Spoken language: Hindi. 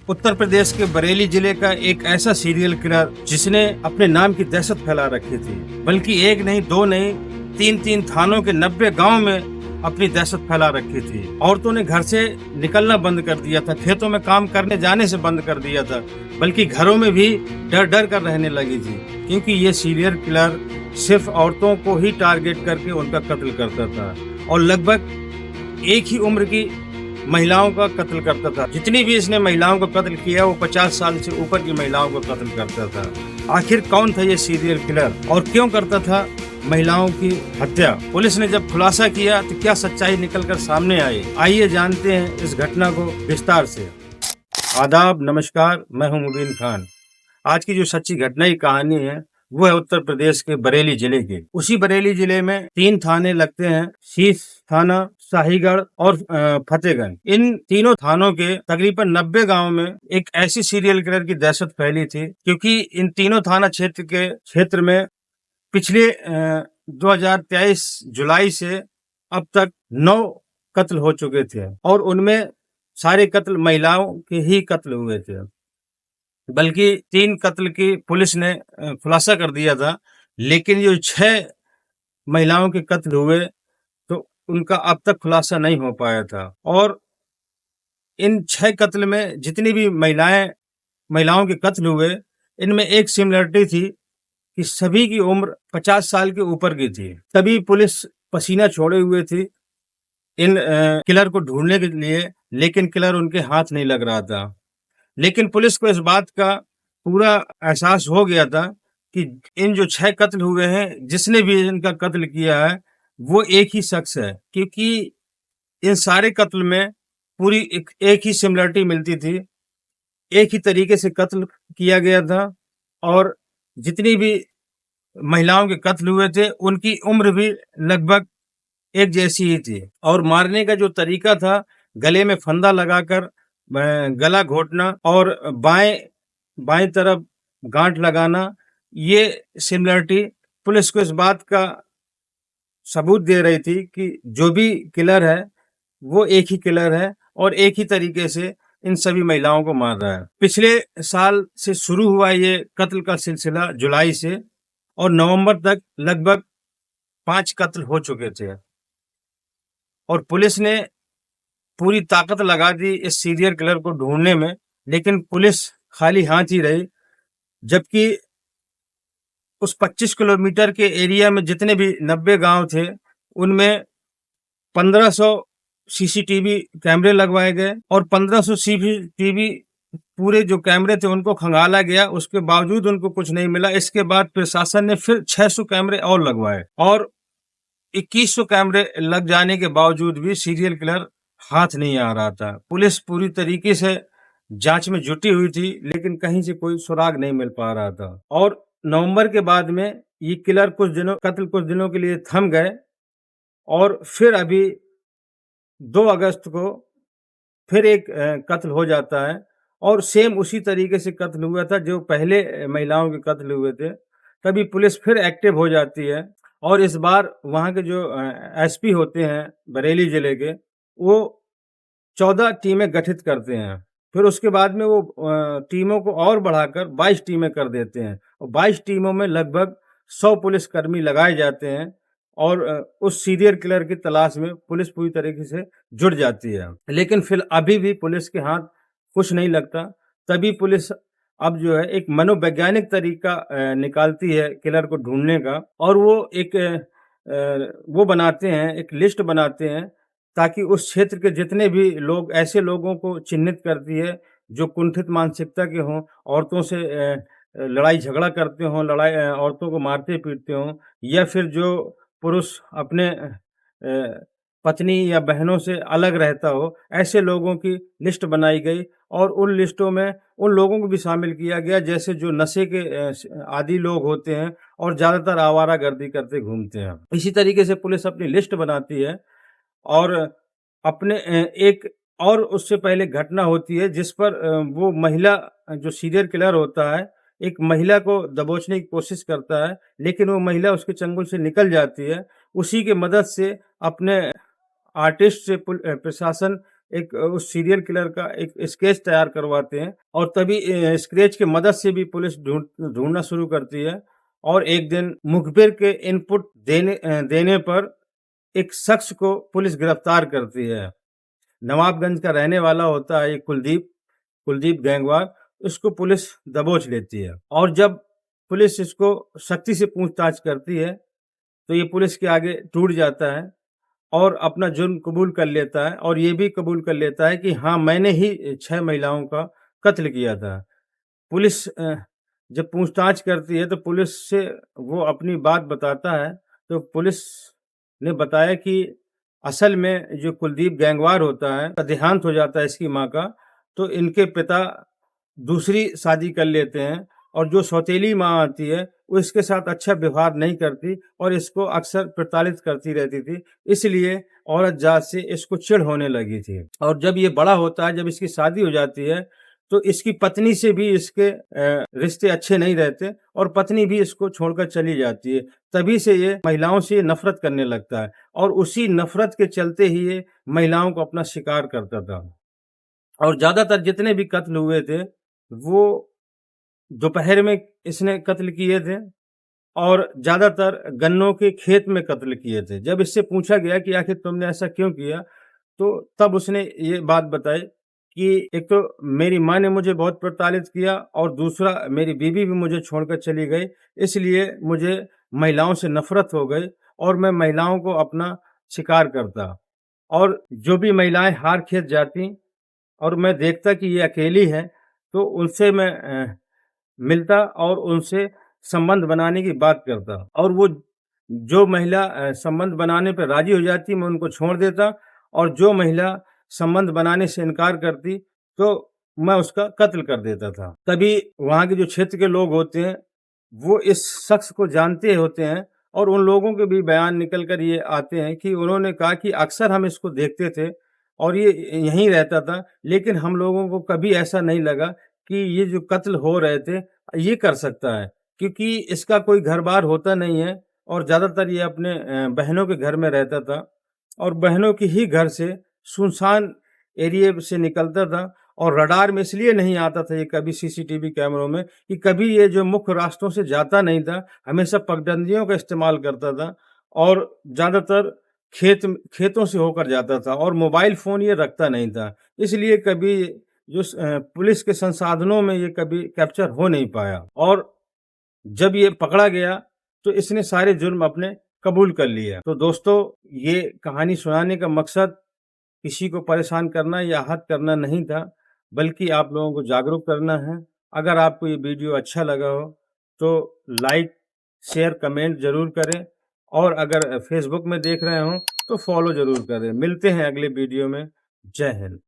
उत्तर प्रदेश के बरेली जिले का एक ऐसा सीरियल किलर जिसने अपने नाम की दहशत फैला रखी थी, बल्कि एक नहीं, दो नहीं, तीन तीन थानों के 90 गांव में अपनी दहशत फैला रखी थी। औरतों ने घर से निकलना बंद कर दिया था, खेतों में काम करने जाने से बंद कर दिया था, बल्कि घरों में भी डर डर कर रहने लगी थी, क्योंकि ये सीरियल किलर सिर्फ औरतों को ही टारगेट करके उनका कत्ल करता था और लगभग एक ही उम्र की महिलाओं का कत्ल करता था। जितनी भी इसने महिलाओं को कत्ल किया वो 50 साल से ऊपर की महिलाओं को कत्ल करता था। आखिर कौन था ये सीरियल किलर और क्यों करता था महिलाओं की हत्या? पुलिस ने जब खुलासा किया तो क्या सच्चाई निकलकर सामने आई? आइए जानते हैं इस घटना को विस्तार से। आदाब, नमस्कार, मैं हूं मुबीन खान। आज की जो सच्ची घटना की कहानी है वो है उत्तर प्रदेश के बरेली जिले के। उसी बरेली जिले में 3 थाने लगते हैं, शीश थाना, शाहीगढ़ और फतेहगंज। इन तीनों थानों के तकरीबन 90 गांव में एक ऐसी सीरियल किलर की दहशत फैली थी, क्योंकि इन तीनों थाना क्षेत्र में पिछले 2023 जुलाई से अब तक 9 कत्ल हो चुके थे और उनमें सारे कत्ल महिलाओं के ही कत्ल हुए थे। बल्कि 3 कत्ल की पुलिस ने खुलासा कर दिया था, लेकिन जो 6 महिलाओं के कत्ल हुए तो उनका अब तक खुलासा नहीं हो पाया था। और इन 6 कत्ल में जितनी भी महिलाओं के कत्ल हुए, इनमें एक सिमिलरिटी थी कि सभी की उम्र 50 साल के ऊपर की थी। तभी पुलिस पसीना छोड़े हुए थी इन किलर को ढूंढने के लिए, लेकिन किलर उनके हाथ नहीं लग रहा था। लेकिन पुलिस को इस बात का पूरा एहसास हो गया था कि इन जो 6 कत्ल हुए हैं, जिसने भी इनका कत्ल किया है वो एक ही शख्स है, क्योंकि इन सारे कत्ल में पूरी एक ही सिमिलरिटी मिलती थी। एक ही तरीके से कत्ल किया गया था और जितनी भी महिलाओं के कत्ल हुए थे उनकी उम्र भी लगभग एक जैसी ही थी। और मारने का जो तरीका था, गले में फंदा लगाकर गला घोटना और बाएं तरफ गांठ लगाना, ये सिमिलरिटी पुलिस को इस बात का सबूत दे रही थी कि जो भी किलर है वो एक ही किलर है और एक ही तरीके से इन सभी महिलाओं को मार रहा है। पिछले साल से शुरू हुआ ये कत्ल का सिलसिला जुलाई से, और नवंबर तक लगभग 5 कत्ल हो चुके थे और पुलिस ने पूरी ताकत लगा दी इस सीरियल किलर को ढूंढने में, लेकिन पुलिस खाली हाथ ही रही। जबकि उस 25 किलोमीटर के एरिया में जितने भी 90 गांव थे उनमें 1500 सीसीटीवी कैमरे लगवाए गए और 1500 सीसीटीवी पूरे जो कैमरे थे उनको खंगाला गया। उसके बावजूद उनको कुछ नहीं मिला। इसके बाद प्रशासन ने फिर 600 कैमरे और लगवाए और 2100 कैमरे लग जाने के बावजूद भी सीरियल किलर हाथ नहीं आ रहा था। पुलिस पूरी तरीके से जांच में जुटी हुई थी, लेकिन कहीं से कोई सुराग नहीं मिल पा रहा था। और नवंबर के बाद में ये किलर कुछ दिनों के लिए थम गए और फिर अभी 2 अगस्त को फिर एक कत्ल हो जाता है और सेम उसी तरीके से कत्ल हुआ था जो पहले महिलाओं के कत्ल हुए थे। तभी पुलिस फिर एक्टिव हो जाती है और इस बार वहाँ के जो एसपी होते हैं बरेली जिले के, वो 14 टीमें गठित करते हैं। फिर उसके बाद में वो टीमों को और बढ़ाकर 22 टीमें कर देते हैं और 22 टीमों में लगभग 100 पुलिसकर्मी लगाए जाते हैं और उस सीरियल किलर की तलाश में पुलिस पूरी तरीके से जुट जाती है। लेकिन फिर अभी भी पुलिस के हाथ कुछ नहीं लगता। तभी पुलिस अब जो है एक मनोवैज्ञानिक तरीका निकालती है किलर को ढूंढने का, और वो वो बनाते हैं, एक लिस्ट बनाते हैं ताकि उस क्षेत्र के जितने भी लोग, ऐसे लोगों को चिन्हित करती है जो कुंठित मानसिकता के हों, औरतों से लड़ाई झगड़ा करते हों, औरतों को मारते पीटते हों, या फिर जो पुरुष अपने पत्नी या बहनों से अलग रहता हो, ऐसे लोगों की लिस्ट बनाई गई और उन लिस्टों में उन लोगों को भी शामिल किया गया जैसे जो नशे के आदी लोग होते हैं और ज़्यादातर आवारागर्दी करते घूमते हैं। इसी तरीके से पुलिस अपनी लिस्ट बनाती है और अपने एक और उससे पहले घटना होती है जिस पर वो महिला, जो सीरियल किलर होता है, एक महिला को दबोचने की कोशिश करता है, लेकिन वो महिला उसके चंगुल से निकल जाती है। उसी की मदद से अपने आर्टिस्ट से प्रशासन एक उस सीरियल किलर का एक स्केच तैयार करवाते हैं और तभी स्केच की मदद से भी पुलिस ढूंढना शुरू करती है। और एक दिन मुखबिर के इनपुट देने पर एक शख्स को पुलिस गिरफ्तार करती है। नवाबगंज का रहने वाला होता है ये कुलदीप गैंगवार, उसको पुलिस दबोच लेती है और जब पुलिस इसको सख्ती से पूछताछ करती है तो ये पुलिस के आगे टूट जाता है और अपना जुर्म कबूल कर लेता है और ये भी कबूल कर लेता है कि हाँ, मैंने ही 6 महिलाओं का कत्ल किया था। पुलिस जब पूछताछ करती है तो पुलिस से वो अपनी बात बताता है, तो पुलिस ने बताया कि असल में जो कुलदीप गैंगवार होता है, का देहांत हो जाता है इसकी माँ का, तो इनके पिता दूसरी शादी कर लेते हैं और जो सौतेली माँ आती है, वो इसके साथ अच्छा व्यवहार नहीं करती और इसको अक्सर प्रताड़ित करती रहती थी। इसलिए औरत जात से इसको चिढ़ होने लगी थी और जब ये बड़ा होता है, जब इसकी शादी हो जाती है, तो इसकी पत्नी से भी इसके रिश्ते अच्छे नहीं रहते और पत्नी भी इसको छोड़कर चली जाती है। तभी से ये महिलाओं से नफ़रत करने लगता है और उसी नफ़रत के चलते ही ये महिलाओं को अपना शिकार करता था। और ज़्यादातर जितने भी कत्ल हुए थे, वो दोपहर में इसने कत्ल किए थे और ज़्यादातर गन्नों के खेत में कत्ल किए थे। जब इससे पूछा गया कि आखिर तुमने ऐसा क्यों किया? तो तब उसने ये बात बताई कि एक तो मेरी माँ ने मुझे बहुत प्रताड़ित किया और दूसरा मेरी बीवी भी मुझे छोड़कर चली गई, इसलिए मुझे महिलाओं से नफ़रत हो गई और मैं महिलाओं को अपना शिकार करता। और जो भी महिलाएँ हार खेत जातीं और मैं देखता कि ये अकेली हैं, तो उनसे मैं मिलता और उनसे संबंध बनाने की बात करता और वो जो महिला संबंध बनाने पे राज़ी हो जाती, मैं उनको छोड़ देता और जो महिला संबंध बनाने से इनकार करती, तो मैं उसका कत्ल कर देता था। तभी वहाँ के जो क्षेत्र के लोग होते हैं, वो इस शख्स को जानते होते हैं और उन लोगों के भी बयान निकल कर ये आते हैं कि उन्होंने कहा कि अक्सर हम इसको देखते थे और ये यहीं रहता था, लेकिन हम लोगों को कभी ऐसा नहीं लगा कि ये जो कत्ल हो रहे थे, ये कर सकता है। क्योंकि इसका कोई घर-बार होता नहीं है और ज़्यादातर ये अपने बहनों के घर में रहता था और बहनों के ही घर से सुनसान एरिये से निकलता था और रडार में इसलिए नहीं आता था ये कभी सीसीटीवी कैमरों में कि कभी ये जो मुख्य रास्तों से जाता नहीं था, हमेशा पगडंडियों का इस्तेमाल करता था और ज़्यादातर खेतों से होकर जाता था और मोबाइल फ़ोन ये रखता नहीं था। इसलिए कभी जो पुलिस के संसाधनों में ये कभी कैप्चर हो नहीं पाया और जब ये पकड़ा गया, तो इसने सारे जुर्म अपने कबूल कर लिया। तो दोस्तों, ये कहानी सुनाने का मकसद किसी को परेशान करना या आहत करना नहीं था, बल्कि आप लोगों को जागरूक करना है। अगर आपको ये वीडियो अच्छा लगा हो, तो लाइक, शेयर, कमेंट ज़रूर करें और अगर फ़ेसबुक में देख रहे हों, तो फॉलो ज़रूर करें। मिलते हैं अगले वीडियो में। जय हिंद।